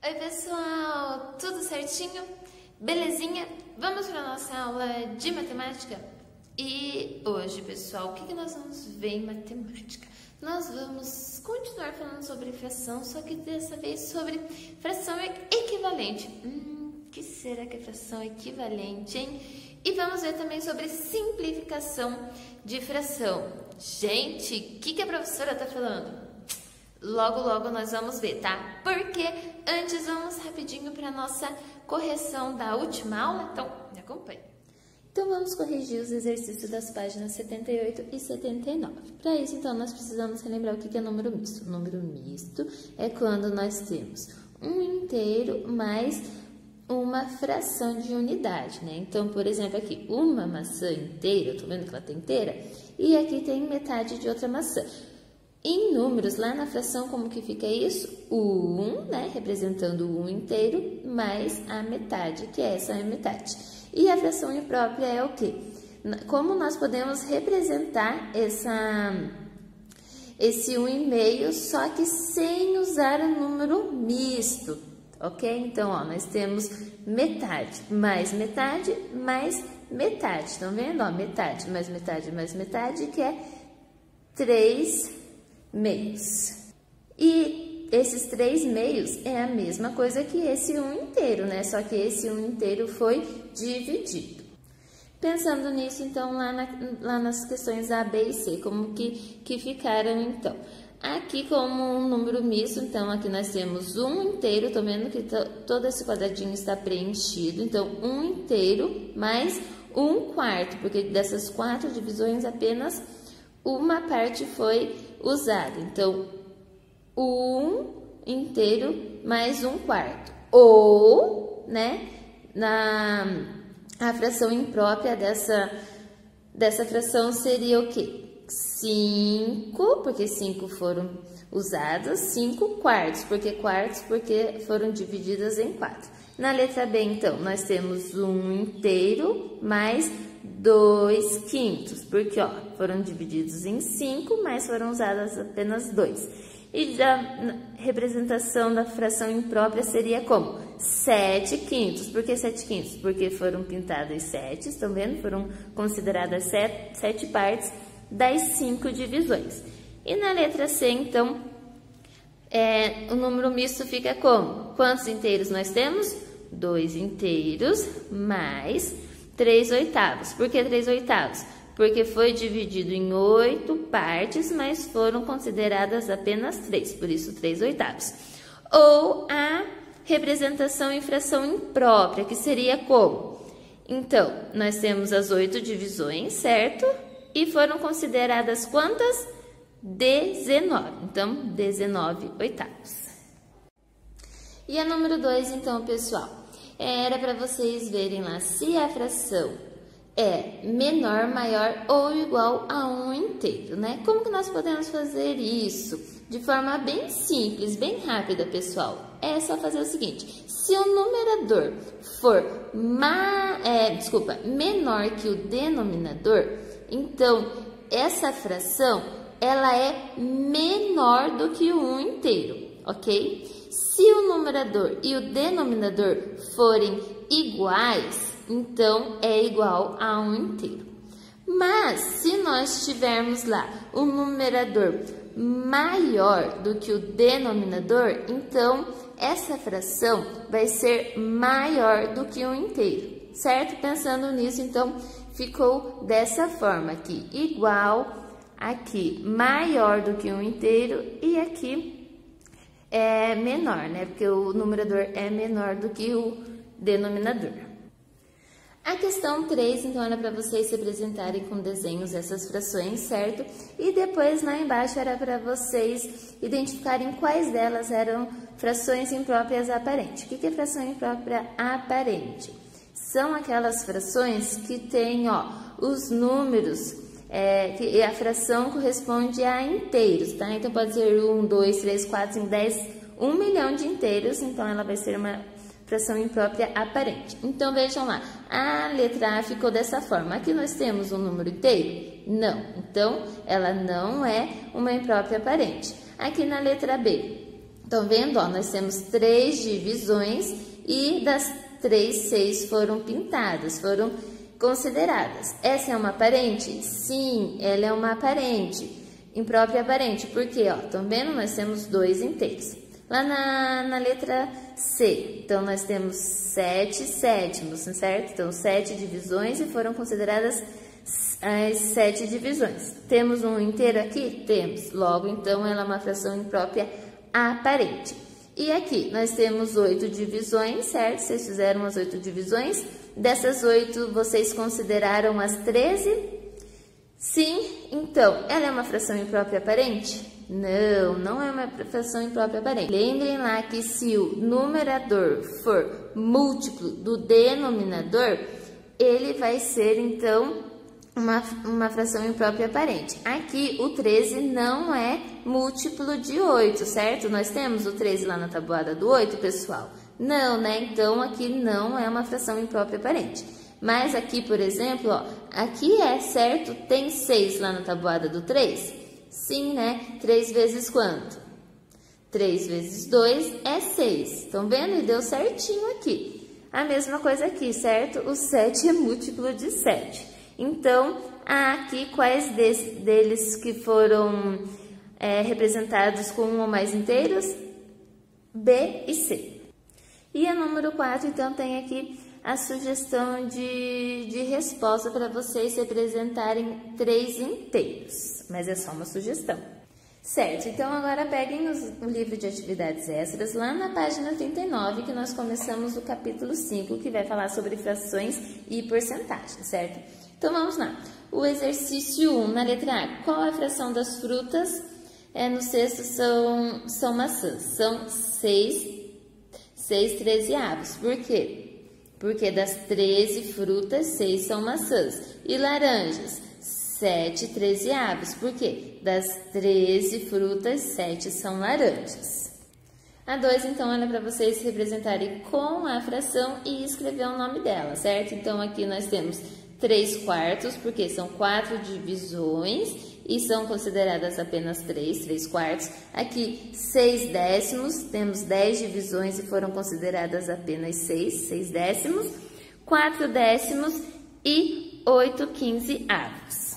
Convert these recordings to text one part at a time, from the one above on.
Oi pessoal, tudo certinho? Belezinha? Vamos para a nossa aula de matemática? E hoje, pessoal, o que nós vamos ver em matemática? Nós vamos continuar falando sobre fração, só que dessa vez sobre fração equivalente. Que será que é fração equivalente, hein? E vamos ver também sobre simplificação de fração. Gente, o que a professora está falando? Logo nós vamos ver, tá? Porque antes vamos rapidinho para nossa correção da última aula, então me acompanhe. Então vamos corrigir os exercícios das páginas 78 e 79. Para isso, então, nós precisamos relembrar o que é número misto. O número misto é quando nós temos um inteiro mais uma fração de unidade, né? Então, por exemplo, aqui, uma maçã inteira, eu tô vendo que ela tá inteira, e aqui tem metade de outra maçã. Em números, lá na fração, como que fica isso? O 1, né, representando o 1 inteiro, mais a metade, que essa é a metade. E a fração imprópria é o quê? Como nós podemos representar esse 1,5, só que sem usar o número misto, ok? Então, ó, nós temos metade, mais metade, mais metade. Estão vendo? Ó, metade, mais metade, que é 3 meios. E esses 3 meios é a mesma coisa que esse 1 inteiro, né? Só que esse 1 inteiro foi dividido. Pensando nisso, então, lá nas questões A, B e C, como que ficaram, então? Aqui, como um número misto, então, aqui nós temos 1 inteiro, tô vendo que todo esse quadradinho está preenchido, então, 1 inteiro mais 1/4, porque dessas 4 divisões, apenas uma parte foi usada. Então, 1 inteiro mais 1/4. Ou, né, a fração imprópria dessa fração seria o quê? 5, porque 5 foram usados, 5/4, porque foram divididas em 4. Na letra B, então, nós temos 1 inteiro mais 2/5, porque, ó, foram divididos em 5, mas foram usadas apenas 2. E a representação da fração imprópria seria como? 7/5. Por que 7/5? Porque foram pintadas 7, estão vendo? Foram consideradas 7 partes das 5 divisões. E na letra C, então, o número misto fica como? Quantos inteiros nós temos? 2 inteiros mais 3/8. Por que 3/8? Porque foi dividido em 8 partes, mas foram consideradas apenas 3, por isso 3/8. Ou a representação em fração imprópria, que seria como? Então, nós temos as 8 divisões, certo? E foram consideradas quantas? 19. Então, 19/8. E a número 2, então, pessoal, era para vocês verem lá se a fração é menor, maior ou igual a 1 inteiro, né? Como que nós podemos fazer isso? De forma bem simples, bem rápida, pessoal. É só fazer o seguinte: se o numerador for menor que o denominador, então essa fração ela é menor do que o 1 inteiro, ok? Se o numerador e o denominador forem iguais, então é igual a 1 inteiro. Mas se nós tivermos lá um numerador maior do que o denominador, então essa fração vai ser maior do que 1 inteiro, certo? Pensando nisso, então ficou dessa forma aqui, igual, aqui maior do que 1 inteiro e aqui é menor, né? Porque o numerador é menor do que o denominador. A questão 3, então, era para vocês se representarem com desenhos essas frações, certo? E depois, lá embaixo, era para vocês identificarem quais delas eram frações impróprias aparentes. O que é fração imprópria aparente? São aquelas frações que têm, ó, os números, que a fração corresponde a inteiros, tá? Então, pode ser 1, 2, 3, 4, 5, 10, 1 milhão de inteiros, então ela vai ser uma fração imprópria aparente. Então, vejam lá, a letra A ficou dessa forma. Aqui nós temos um número inteiro? Não. Então, ela não é uma imprópria aparente. Aqui na letra B, Estão vendo? Ó, nós temos 3 divisões e das 3, 6 foram pintadas, foram consideradas. Essa é uma parente? Sim, ela é uma parente, imprópria parente. Por quê? Estão vendo? Nós temos 2 inteiros. Lá na letra C, então nós temos 7 sétimos, certo? Então, 7 divisões e foram consideradas as 7 divisões. Temos um inteiro aqui? Temos. Logo, então, ela é uma fração imprópria aparente. E aqui, nós temos 8 divisões, certo? Vocês fizeram as 8 divisões. Dessas 8, vocês consideraram as 13? Sim. Então, ela é uma fração imprópria aparente? Não, não é uma fração imprópria aparente. Lembrem lá que se o numerador for múltiplo do denominador, ele vai ser, então, uma fração imprópria aparente. Aqui, o 13 não é múltiplo de 8, certo? Nós temos o 13 lá na tabuada do 8, pessoal? Não, né? Então, aqui não é uma fração imprópria aparente. Mas aqui, por exemplo, ó, aqui é certo, tem 6 lá na tabuada do 3? Sim, né? 3 vezes quanto? 3 vezes 2 é 6. Estão vendo? E deu certinho aqui. A mesma coisa aqui, certo? O 7 é múltiplo de 7. Então, aqui quais deles que foram representados com 1 ou mais inteiros? B e C. E a número 4, então, tem aqui a sugestão de resposta para vocês representarem 3 inteiros. Mas é só uma sugestão. Certo, então agora peguem o livro de atividades extras lá na página 39, que nós começamos o capítulo 5, que vai falar sobre frações e porcentagens, certo? Então vamos lá. O exercício 1, na letra A, qual a fração das frutas? No sexto são maçãs. São 6 13avos. Por quê? Porque das 13 frutas, 6 são maçãs. E laranjas? 7 13avos. Por quê? Das 13 frutas, 7 são laranjas. A 2, então, é para vocês representarem com a fração e escrever o nome dela, certo? Então, aqui nós temos 3 quartos, porque são 4 divisões e são consideradas apenas 3 quartos. Aqui, 6 décimos, temos 10 divisões e foram consideradas apenas 6 décimos. 4 décimos e 8 quinzeavos.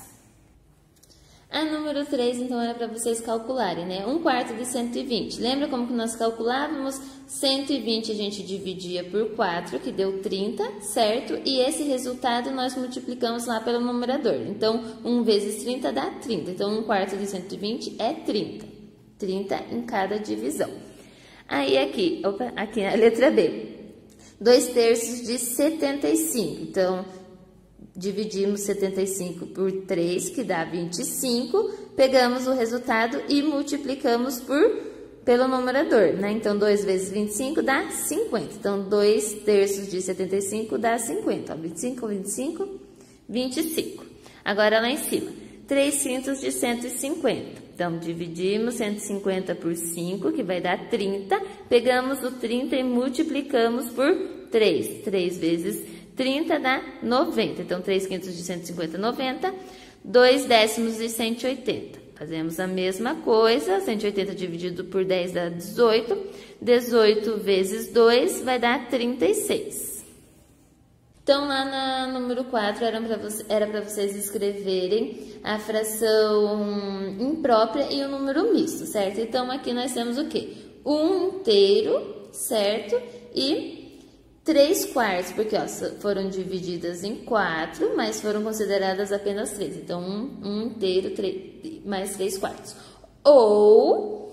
A número 3, então, era para vocês calcularem, né? 1 quarto de 120. Lembra como que nós calculávamos? 120 a gente dividia por 4, que deu 30, certo? E esse resultado nós multiplicamos lá pelo numerador. Então, 1 vezes 30 dá 30. Então, 1 quarto de 120 é 30. 30 em cada divisão. Aí, aqui a letra B. 2 terços de 75. Então, dividimos 75 por 3, que dá 25. Pegamos o resultado e multiplicamos pelo numerador, né? Então, 2 vezes 25 dá 50. Então, 2 terços de 75 dá 50. Ó, 25, 25, 25. Agora, lá em cima, 3 quintos de 150. Então, dividimos 150 por 5, que vai dar 30. Pegamos o 30 e multiplicamos por 3. 3 vezes 30 dá 90. Então, 3 quintos de 150, 90. 2 décimos de 180. Fazemos a mesma coisa. 180 dividido por 10 dá 18. 18 vezes 2 vai dar 36. Então, lá no número 4, era para vocês escreverem a fração imprópria e o número misto, certo? Então, aqui nós temos o quê? 1 inteiro, certo? E 3 quartos, porque ó, foram divididas em 4, mas foram consideradas apenas 3. Então, 1 inteiro mais 3 quartos. Ou,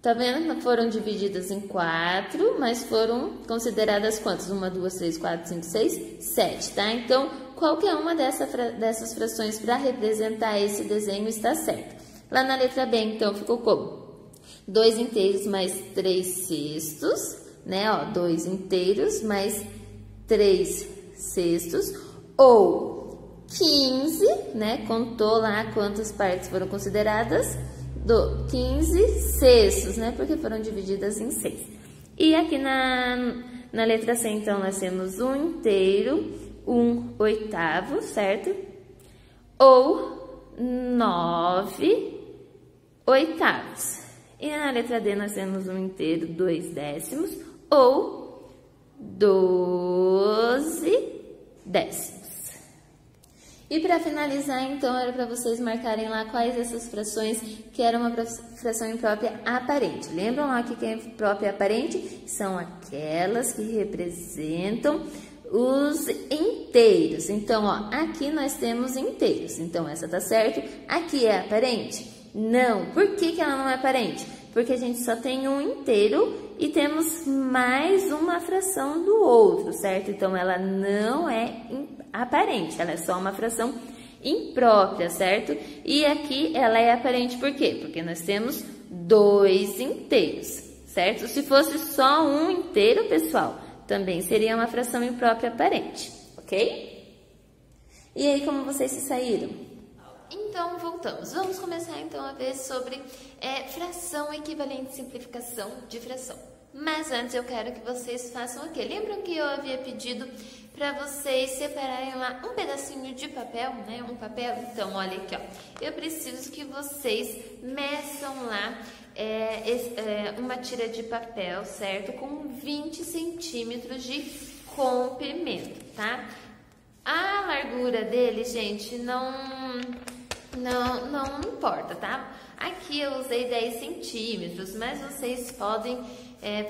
tá vendo? Foram divididas em 4, mas foram consideradas quantas? 1, 2, 3, 4, 5, 6, 7, tá? Então, qualquer uma dessas frações para representar esse desenho está certa. Lá na letra B, então, ficou como? 2 inteiros mais 3 sextos. Né, ó, 2 inteiros mais 3 sextos, ou 15, né, contou lá quantas partes foram consideradas, 15 sextos, né, porque foram divididas em 6. E aqui na letra C, então, nós temos 1 inteiro, 1 oitavo, certo? Ou 9 oitavos. E na letra D nós temos um inteiro 2 décimos ou 12 décimos. E para finalizar, então, era para vocês marcarem lá quais dessas frações que era uma fração imprópria aparente. Lembram lá que é imprópria aparente? São aquelas que representam os inteiros. Então, ó, aqui nós temos inteiros. Então, essa tá certo. Aqui é aparente? Não. Por que ela não é aparente? Porque a gente só tem um inteiro e temos mais uma fração do outro, certo? Então, ela não é aparente, ela é só uma fração imprópria, certo? E aqui ela é aparente por quê? Porque nós temos 2 inteiros, certo? Se fosse só um inteiro, pessoal, também seria uma fração imprópria aparente, ok? E aí, como vocês se saíram? Então, voltamos. Vamos começar, então, a ver sobre fração equivalente simplificação de fração. Mas antes eu quero que vocês façam o quê? Lembram que eu havia pedido para vocês separarem lá um pedacinho de papel, né? Um papel? Então, olha aqui, ó. Eu preciso que vocês meçam lá uma tira de papel, certo? Com 20 centímetros de comprimento, tá? A largura dele, gente, não importa, tá? Aqui eu usei 10 centímetros, mas vocês podem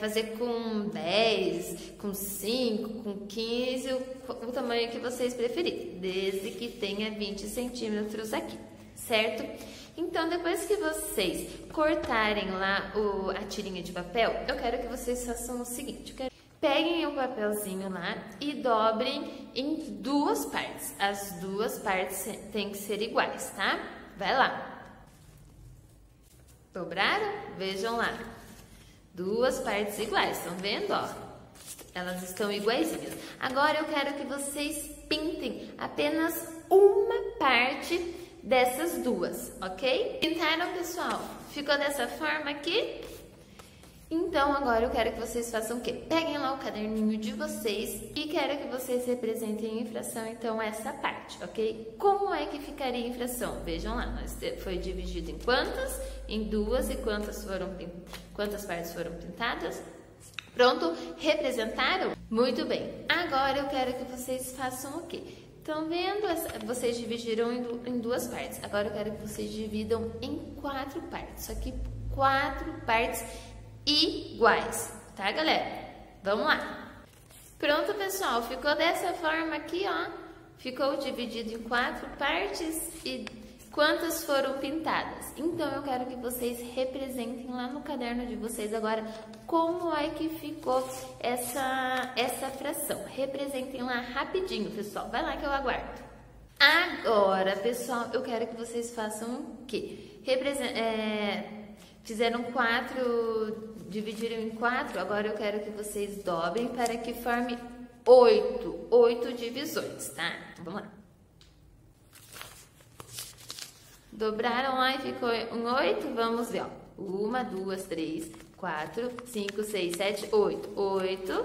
fazer com 10, com 5, com 15, o tamanho que vocês preferirem, desde que tenha 20 centímetros aqui, certo? Então, depois que vocês cortarem lá a tirinha de papel, eu quero que vocês façam o seguinte, peguem um papelzinho lá e dobrem em 2 partes. As 2 partes têm que ser iguais, tá? Vai lá. Dobraram? Vejam lá. 2 partes iguais, estão vendo, ó? Elas estão iguaizinhas. Agora eu quero que vocês pintem apenas uma parte dessas 2, ok? Pintaram, pessoal? Ficou dessa forma aqui? Então, agora eu quero que vocês façam o quê? Peguem lá o caderninho de vocês e quero que vocês representem em fração, então, essa parte, ok? Como é que ficaria em fração? Vejam lá, foi dividido em quantas? Em 2 e quantas partes foram pintadas? Pronto? Representaram? Muito bem. Agora eu quero que vocês façam o quê? Estão vendo? Vocês dividiram em 2 partes. Agora eu quero que vocês dividam em 4 partes. Só que 4 partes iguais, tá, galera? Vamos lá. Pronto, pessoal, ficou dessa forma aqui, ó. Ficou dividido em 4 partes e quantas foram pintadas? Então, eu quero que vocês representem lá no caderno de vocês agora como é que ficou essa fração. Representem lá rapidinho, pessoal. Vai lá que eu aguardo. Agora, pessoal, eu quero que vocês façam o quê? Fizeram 4, dividiram em 4, agora eu quero que vocês dobrem para que forme 8 divisões, tá? Vamos lá. Dobraram lá e ficou um 8, vamos ver, ó. 1, 2, 3, 4, 5, 6, 7, 8. 8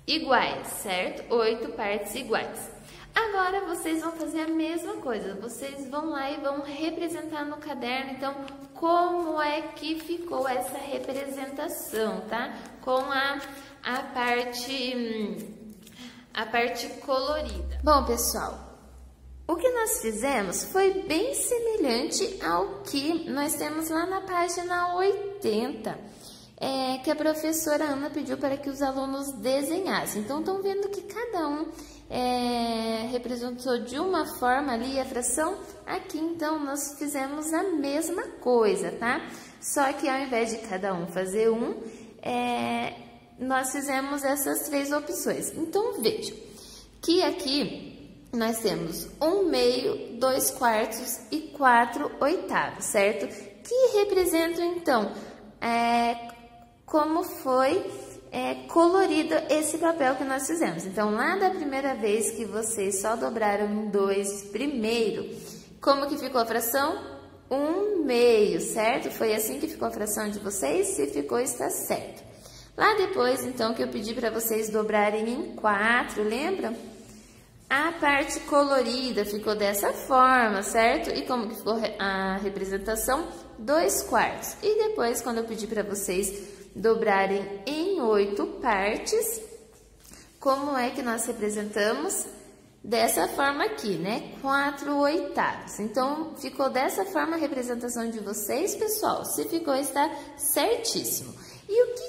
iguais, certo? 8 partes iguais. Agora, vocês vão fazer a mesma coisa. Vocês vão lá e vão representar no caderno, então, como é que ficou essa representação, tá? Com a parte colorida. Bom, pessoal, o que nós fizemos foi bem semelhante ao que nós temos lá na página 80, que a professora Ana pediu para que os alunos desenhassem. Então, estão vendo que cada um representou de uma forma ali a fração. Aqui, então, nós fizemos a mesma coisa, tá? Só que ao invés de cada um fazer nós fizemos essas 3 opções. Então, vejam que aqui nós temos 1/2, 2/4 e 4/8, certo? Que representam, então, como foi colorido esse papel que nós fizemos. Então, lá da primeira vez que vocês só dobraram em 2 primeiro, como que ficou a fração? 1/2, certo? Foi assim que ficou a fração de vocês? Se ficou, está certo. Lá depois, então, que eu pedi para vocês dobrarem em 4, lembram? A parte colorida ficou dessa forma, certo? E como que ficou a representação? 2/4. E depois, quando eu pedir para vocês dobrarem em 8 partes, como é que nós representamos? Dessa forma aqui, né? 4/8. Então, ficou dessa forma a representação de vocês, pessoal. Se ficou, está certíssimo. E o que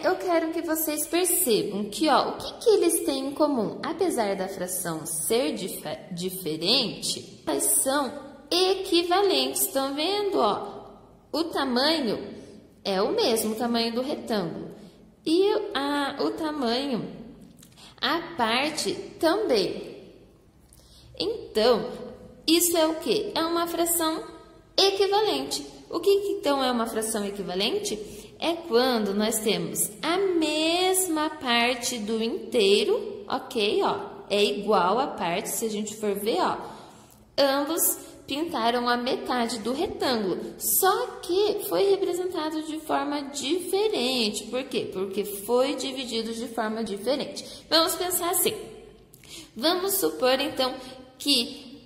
eu quero que vocês percebam? Que, ó, o que eles têm em comum? Apesar da fração ser diferente, elas são equivalentes. Estão vendo, ó? O tamanho é o mesmo, o tamanho do retângulo. E o tamanho, a parte também. Então, isso é o quê? É uma fração equivalente. O que então é uma fração equivalente? É quando nós temos a mesma parte do inteiro, ok? Ó, é igual a parte, se a gente for ver, ó. Ambos pintaram a metade do retângulo, só que foi representado de forma diferente. Por quê? Porque foi dividido de forma diferente. Vamos pensar assim. Vamos supor, então, que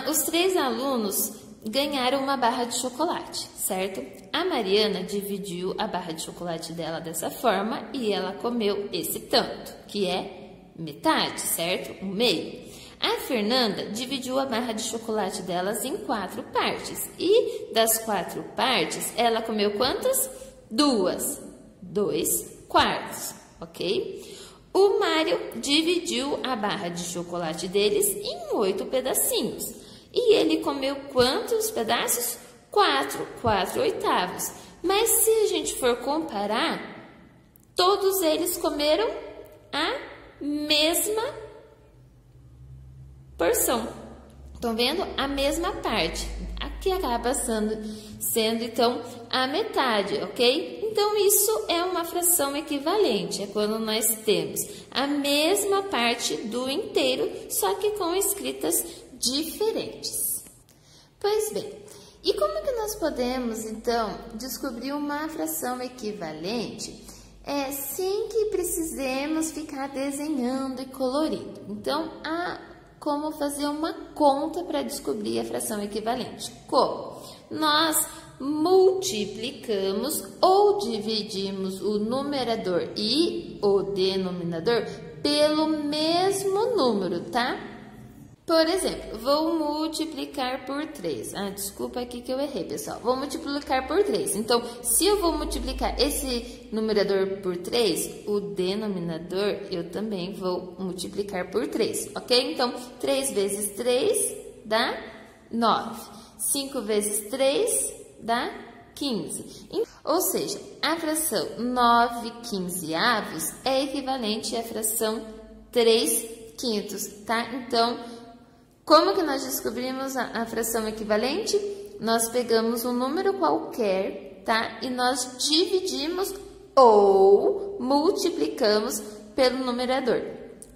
os 3 alunos ganharam uma barra de chocolate, certo? A Mariana dividiu a barra de chocolate dela dessa forma e ela comeu esse tanto, que é metade, certo? Um meio. A Fernanda dividiu a barra de chocolate delas em 4 partes. E das 4 partes, ela comeu quantas? 2. 2/4, ok? O Mário dividiu a barra de chocolate deles em 8 pedacinhos. E ele comeu quantos pedaços? 4/8. Mas se a gente for comparar, todos eles comeram a mesma porção. Estão vendo? A mesma parte. Aqui acaba sendo então a metade, ok? Então isso é uma fração equivalente. É quando nós temos a mesma parte do inteiro, só que com escritas diferentes. Pois bem, e como que nós podemos então descobrir uma fração equivalente sem que precisemos ficar desenhando e colorindo? Então, como fazer uma conta para descobrir a fração equivalente? Como? Nós multiplicamos ou dividimos o numerador e o denominador pelo mesmo número, tá? Por exemplo, vou multiplicar por 3. Desculpa aqui que eu errei, pessoal. Vou multiplicar por 3. Então, se eu vou multiplicar esse numerador por 3, o denominador eu também vou multiplicar por 3, ok? Então, 3 vezes 3 dá 9. 5 vezes 3 dá 15. Ou seja, a fração 9/15 é equivalente à fração 3/5, tá? Então, como que nós descobrimos a fração equivalente? Nós pegamos um número qualquer, tá? E nós dividimos ou multiplicamos pelo numerador.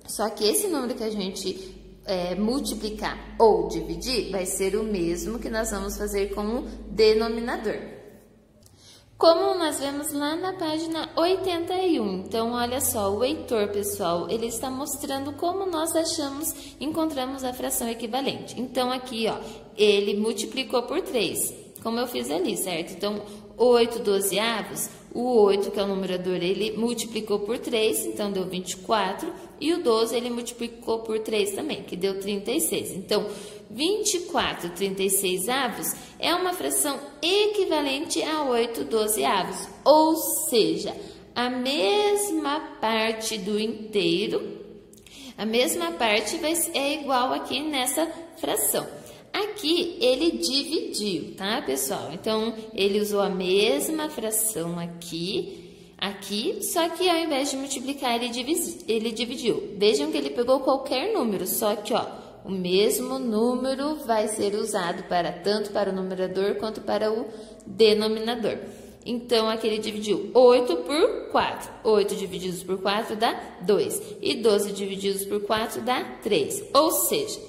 Só que esse número que a gente multiplicar ou dividir vai ser o mesmo que nós vamos fazer com o denominador. Como nós vemos lá na página 81. Então, olha só, o Heitor, pessoal, ele está mostrando como nós encontramos a fração equivalente. Então, aqui, ó, ele multiplicou por 3, como eu fiz ali, certo? Então, 8/12, o 8, que é o numerador, ele multiplicou por 3, então deu 24. E o 12, ele multiplicou por 3 também, que deu 36. Então, 24/36 é uma fração equivalente a 8/12. Ou seja, a mesma parte do inteiro, a mesma parte é igual aqui nessa fração. Aqui ele dividiu, tá, pessoal? Então, ele usou a mesma fração aqui, só que ao invés de multiplicar, ele dividiu. Vejam que ele pegou qualquer número, só que, ó, o mesmo número vai ser usado tanto para o numerador quanto para o denominador. Então, aqui ele dividiu 8 por 4. 8 divididos por 4 dá 2. E 12 divididos por 4 dá 3. Ou seja,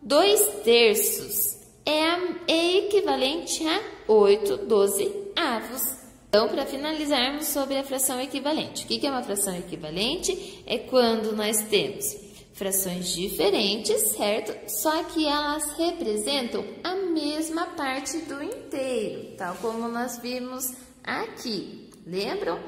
2/3 é equivalente a 8/12. Então, para finalizarmos sobre a fração equivalente. O que é uma fração equivalente? É quando nós temos frações diferentes, certo? Só que elas representam a mesma parte do inteiro, tal como nós vimos aqui, lembram?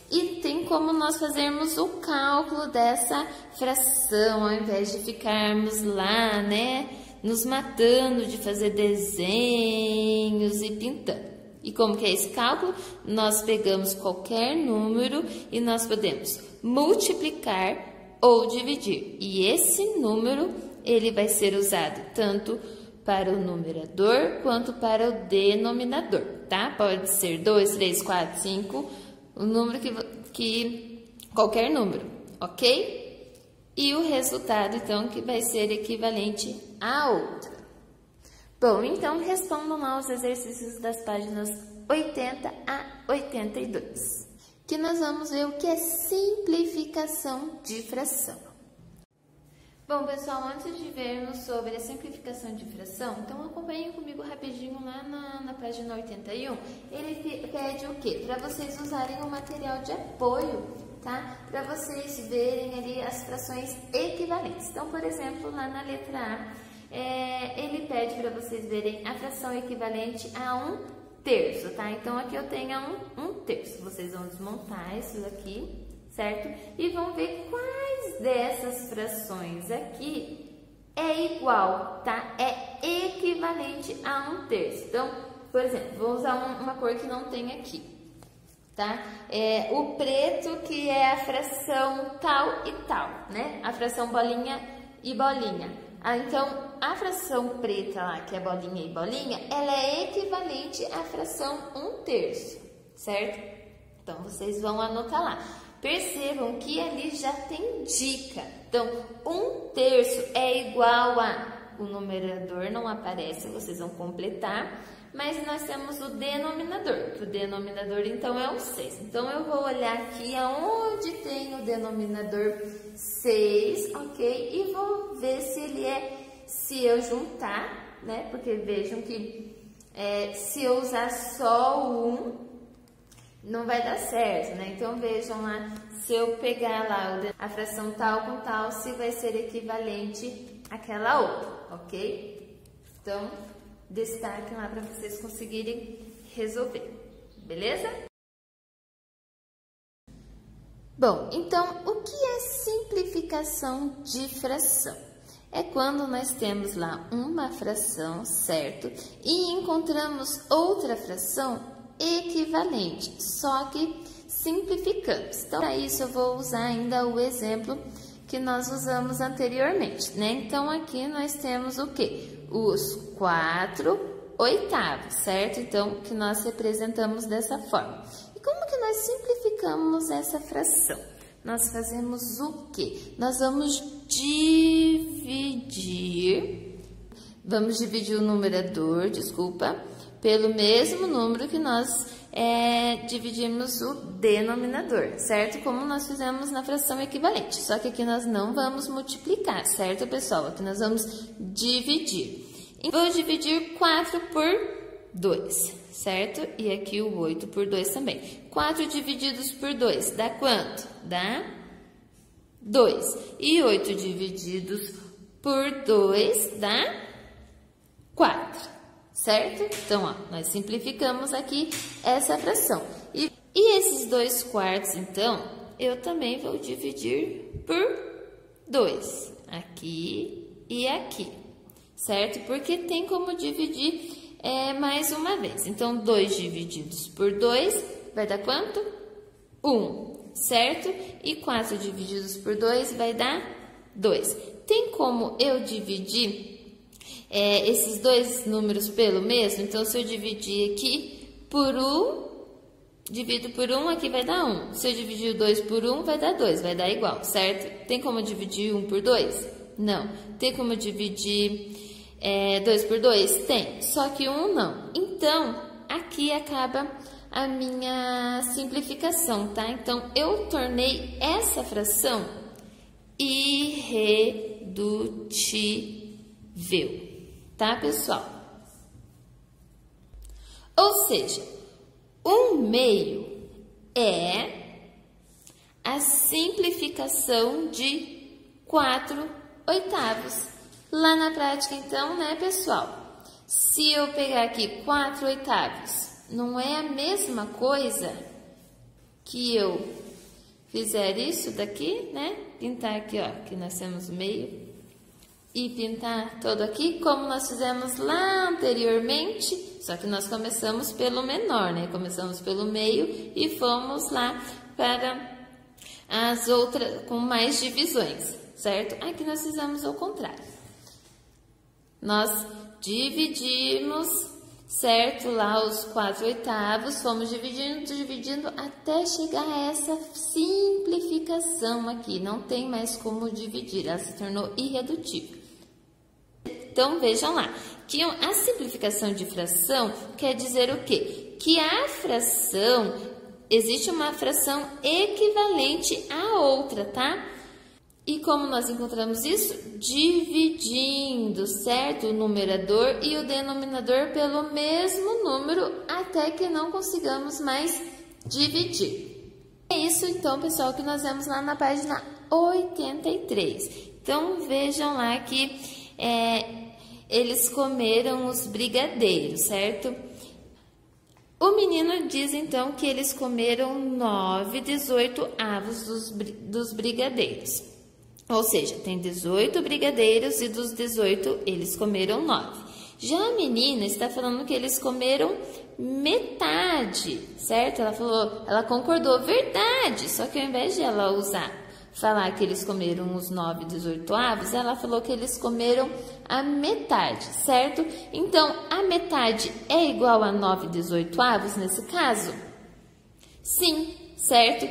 E tem como nós fazermos o cálculo dessa fração, ao invés de ficarmos lá, né, nos matando de fazer desenhos e pintando. E como que é esse cálculo? Nós pegamos qualquer número e nós podemos multiplicar ou dividir. E esse número, ele vai ser usado tanto para o numerador quanto para o denominador, tá? Pode ser 2, 3, 4, 5, o número qualquer número, ok? E o resultado, então, que vai ser equivalente a outro. Bom, então respondam lá os exercícios das páginas 80 a 82, que nós vamos ver o que é simplificação de fração. Bom, pessoal, antes de vermos sobre a simplificação de fração, então acompanhem comigo rapidinho lá na página 81. Ele pede o quê? Para vocês usarem o material de apoio, tá? Para vocês verem ali as frações equivalentes. Então, por exemplo, lá na letra A, ele pede para vocês verem a fração equivalente a 1/3, tá? Então, aqui eu tenho 1/3. Vocês vão desmontar isso aqui, certo? E vão ver quais dessas frações aqui é igual, tá? É equivalente a 1/3. Então, por exemplo, vou usar uma cor que não tem aqui, tá? O preto, que é a fração tal e tal, né? A fração bolinha e bolinha. Então, a fração preta lá, que é bolinha e bolinha, ela é equivalente à fração 1/3, certo? Então, vocês vão anotar lá. Percebam que ali já tem dica. Então, 1/3 é igual a... O numerador não aparece, vocês vão completar. Mas nós temos o denominador, que o denominador, então, é o 6. Então, eu vou olhar aqui aonde tem o denominador 6, ok? E vou ver se ele se eu juntar, né? Porque vejam que se eu usar só o 1... não vai dar certo, né? Então, vejam lá, se eu pegar lá a fração tal com tal, se vai ser equivalente àquela outra, ok? Então, destaquem lá para vocês conseguirem resolver, beleza? Bom, então, o que é simplificação de fração? É quando nós temos lá uma fração, certo? E encontramos outra fração equivalente, só que simplificamos. Então, para isso eu vou usar ainda o exemplo que nós usamos anteriormente, né? Então, aqui nós temos o quê? Os 4/8, certo? Então, que nós representamos dessa forma. E como que nós simplificamos essa fração? Nós fazemos o quê? Nós vamos dividir o numerador, pelo mesmo número que nós dividimos o denominador, certo? Como nós fizemos na fração equivalente. Só que aqui nós não vamos multiplicar, certo, pessoal? Aqui nós vamos dividir. Vou dividir 4 por 2, certo? E aqui o 8 por 2 também. 4 divididos por 2 dá quanto? Dá 2. E 8 divididos por 2 dá 4. Certo? Então, ó, nós simplificamos aqui essa fração. E esses 2/4, então, eu também vou dividir por 2. Aqui e aqui. Certo? Porque tem como dividir mais uma vez. Então, 2 divididos por 2 vai dar quanto? 1. Certo? E 4 divididos por 2 vai dar 2. Tem como eu dividir esses dois números pelo mesmo? Então, se eu dividir aqui por 1, divido por 1, aqui vai dar 1. Se eu dividir o 2 por 1, vai dar 2, vai dar igual, certo? Tem como dividir 1 por 2? Não. Tem como dividir 2 por 2? Tem, só que 1 não. Então, aqui acaba a minha simplificação, tá? Então, eu tornei essa fração irredutível. Tá, pessoal? Ou seja, 1/2 é a simplificação de 4 oitavos. Lá na prática, então, né, pessoal? Se eu pegar aqui 4 oitavos, não é a mesma coisa que eu fizer isso daqui, né? Pintar aqui, ó, que nós temos o meio. E pintar todo aqui, como nós fizemos lá anteriormente, só que nós começamos pelo menor, né? Começamos pelo meio e fomos lá para as outras com mais divisões, certo? Aqui nós fizemos ao contrário. Nós dividimos, certo? Lá os 4 oitavos, fomos dividindo até chegar a essa simplificação aqui. Não tem mais como dividir, ela se tornou irredutível. Então, vejam lá, que a simplificação de fração quer dizer o quê? Que a fração, existe uma fração equivalente à outra, tá? E como nós encontramos isso? Dividindo, certo? O numerador e o denominador pelo mesmo número, até que não consigamos mais dividir. É isso, então, pessoal, que nós vemos lá na página 83. Então, vejam lá que eles comeram os brigadeiros, certo? O menino diz, então, que eles comeram 9/18 dos brigadeiros. Ou seja, tem 18 brigadeiros e dos 18 eles comeram 9. Já a menina está falando que eles comeram metade, certo? Ela concordou, verdade. Só que ao invés de ela falar que eles comeram os 9/18, ela falou que eles comeram a metade, certo? Então, a metade é igual a 9/18 nesse caso? Sim, certo?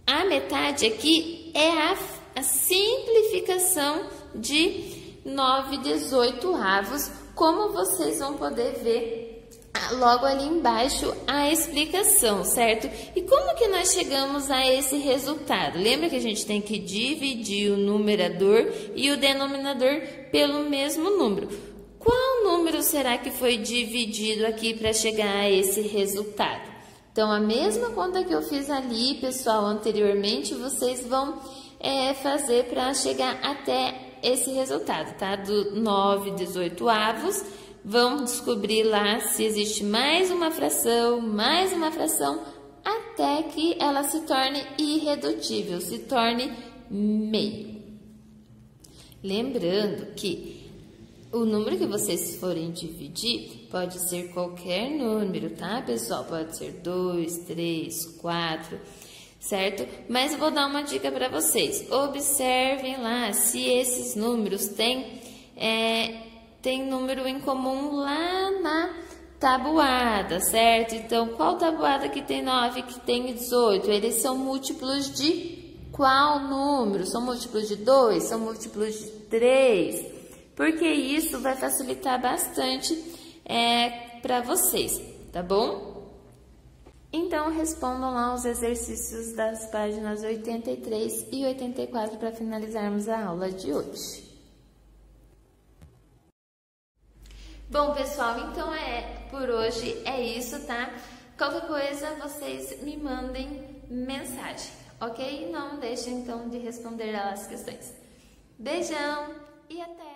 A metade aqui é a simplificação de 9/18, como vocês vão poder ver logo ali embaixo a explicação, certo? E como que nós chegamos a esse resultado? Lembra que a gente tem que dividir o numerador e o denominador pelo mesmo número. Qual número será que foi dividido aqui para chegar a esse resultado? Então, a mesma conta que eu fiz ali, pessoal, anteriormente, vocês vão fazer para chegar até esse resultado, tá? Do 9/18. Vamos descobrir lá se existe mais uma fração, até que ela se torne irredutível, se torne meio. Lembrando que o número que vocês forem dividir pode ser qualquer número, tá, pessoal? Pode ser 2, 3, 4, certo? Mas eu vou dar uma dica para vocês. Observem lá se esses números têm número em comum lá na tabuada, certo? Então, qual tabuada que tem 9, que tem 18? Eles são múltiplos de qual número? São múltiplos de 2? São múltiplos de 3? Porque isso vai facilitar bastante para vocês, tá bom? Então, respondam lá os exercícios das páginas 83 e 84 para finalizarmos a aula de hoje. Bom, pessoal, então por hoje é isso, tá? Qualquer coisa, vocês me mandem mensagem, ok? Não deixem, então, de responder as questões. Beijão e até!